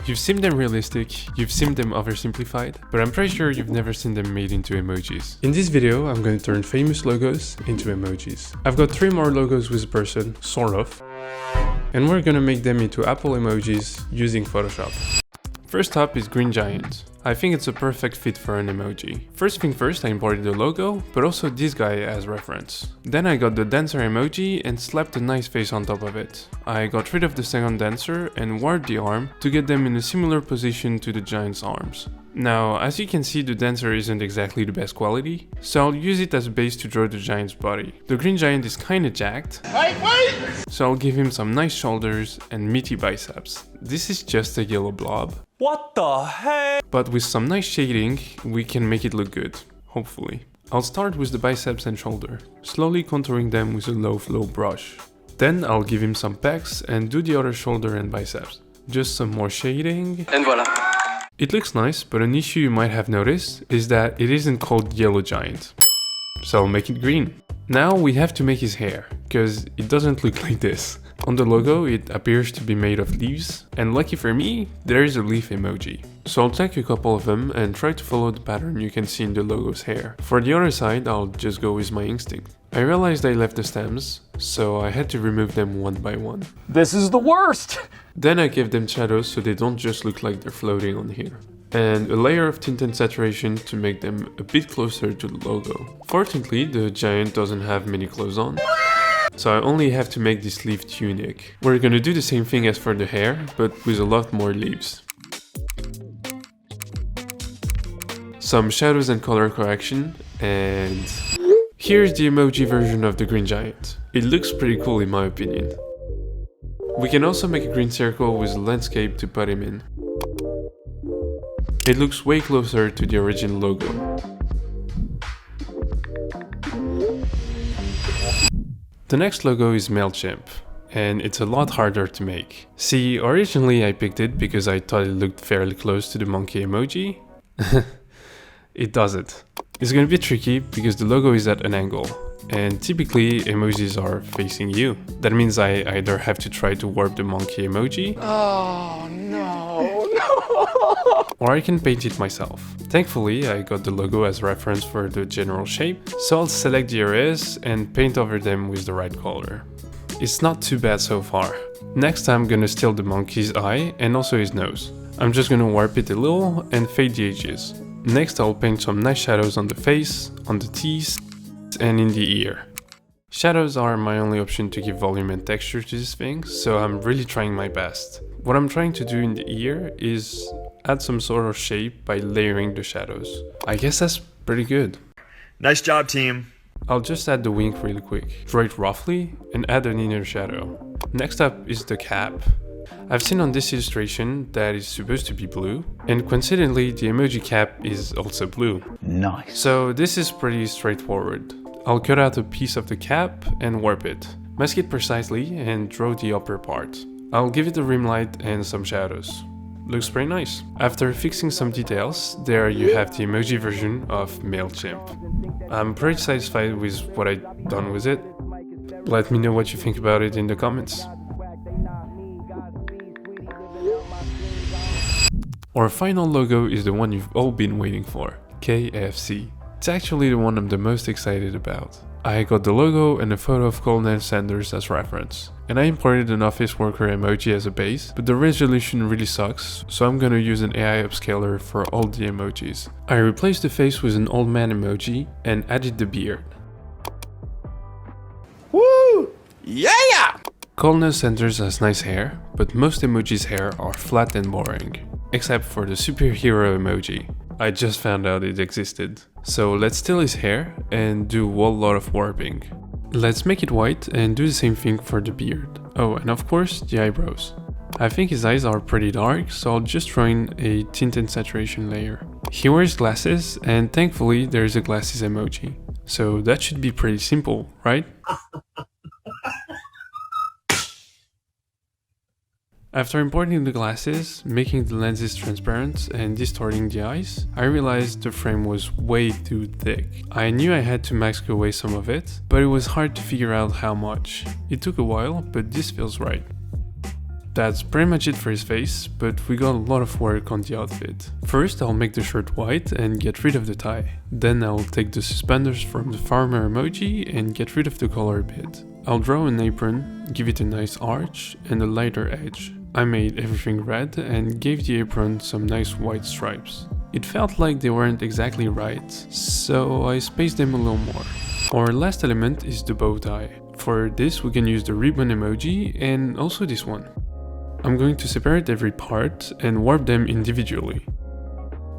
You've seen them realistic, you've seen them oversimplified, but I'm pretty sure you've never seen them made into emojis. In this video, I'm going to turn famous logos into emojis. I've got 3 more logos with a person, sort of, and we're gonna make them into Apple emojis using Photoshop. First up is Green Giant. I think it's a perfect fit for an emoji. First thing first, I imported the logo, but also this guy as reference. Then I got the dancer emoji and slapped a nice face on top of it. I got rid of the second dancer and warped the arm to get them in a similar position to the giant's arms. Now, as you can see, the dancer isn't exactly the best quality, so I'll use it as a base to draw the giant's body. The green giant is kinda jacked, so I'll give him some nice shoulders and meaty biceps. This is just a yellow blob. What the heck? But with some nice shading, we can make it look good, hopefully. I'll start with the biceps and shoulder, slowly contouring them with a low flow brush. Then I'll give him some pecs and do the other shoulder and biceps. Just some more shading. And voila. It looks nice, but an issue you might have noticed is that it isn't called Yellow Giant. So I'll make it green. Now we have to make his hair, because it doesn't look like this. On the logo, it appears to be made of leaves, and lucky for me, there is a leaf emoji. So I'll take a couple of them and try to follow the pattern you can see in the logo's hair. For the other side, I'll just go with my instinct. I realized I left the stems, so I had to remove them one by one. This is the worst! Then I give them shadows so they don't just look like they're floating on here. And a layer of tint and saturation to make them a bit closer to the logo. Fortunately, the giant doesn't have many clothes on, so I only have to make this leaf tunic. We're gonna do the same thing as for the hair, but with a lot more leaves. Some shadows and color correction, and here's the emoji version of the green giant. It looks pretty cool in my opinion. We can also make a green circle with a landscape to put him in. It looks way closer to the original logo. The next logo is MailChimp, and it's a lot harder to make. See, originally I picked it because I thought it looked fairly close to the monkey emoji. It doesn't. It's gonna be tricky because the logo is at an angle, and typically emojis are facing you. That means I either have to try to warp the monkey emoji, Oh no. or I can paint it myself. Thankfully, I got the logo as reference for the general shape, so I'll select the areas and paint over them with the right color. It's not too bad so far. Next I'm gonna steal the monkey's eye and also his nose. I'm just gonna warp it a little and fade the edges. Next I'll paint some nice shadows on the face, on the teeth, and in the ear. Shadows are my only option to give volume and texture to this thing, so I'm really trying my best. What I'm trying to do in the ear is add some sort of shape by layering the shadows. I guess that's pretty good. Nice job, team. I'll just add the wing really quick, draw it roughly, and add an inner shadow. Next up is the cap. I've seen on this illustration that it's supposed to be blue, and coincidentally the emoji cap is also blue. Nice. So this is pretty straightforward. I'll cut out a piece of the cap and warp it, mask it precisely and draw the upper part. I'll give it a rim light and some shadows. Looks pretty nice. After fixing some details, there you have the emoji version of MailChimp. I'm pretty satisfied with what I've done with it. Let me know what you think about it in the comments. Our final logo is the one you've all been waiting for, KFC. It's actually the one I'm the most excited about. I got the logo and a photo of Colonel Sanders as reference, and I imported an office worker emoji as a base, but the resolution really sucks, so I'm gonna use an AI upscaler for all the emojis. I replaced the face with an old man emoji and added the beard. Woo! Yeah! Colonel Sanders has nice hair, but most emojis' hair are flat and boring, except for the superhero emoji. I just found out it existed. So let's steal his hair and do a whole lot of warping. Let's make it white and do the same thing for the beard. Oh, and of course the eyebrows. I think his eyes are pretty dark, so I'll just throw in a tint and saturation layer. He wears glasses, and thankfully there's a glasses emoji. So that should be pretty simple, right? After importing the glasses, making the lenses transparent and distorting the eyes, I realized the frame was way too thick. I knew I had to mask away some of it, but it was hard to figure out how much. It took a while, but this feels right. That's pretty much it for his face, but we got a lot of work on the outfit. First, I'll make the shirt white and get rid of the tie. Then I'll take the suspenders from the farmer emoji and get rid of the color a bit. I'll draw an apron, give it a nice arch and a lighter edge. I made everything red and gave the apron some nice white stripes. It felt like they weren't exactly right, so I spaced them a little more. Our last element is the bow tie. For this we can use the ribbon emoji and also this one. I'm going to separate every part and warp them individually.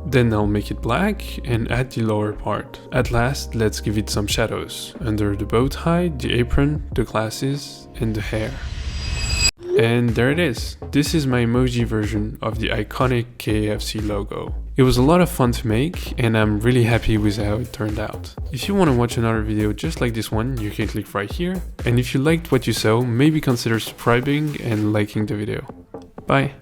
Then I'll make it black and add the lower part. At last, let's give it some shadows, under the bow tie, the apron, the glasses and the hair. And there it is. This is my emoji version of the iconic KFC logo. It was a lot of fun to make and I'm really happy with how it turned out. If you want to watch another video just like this one, you can click right here. And if you liked what you saw, maybe consider subscribing and liking the video. Bye!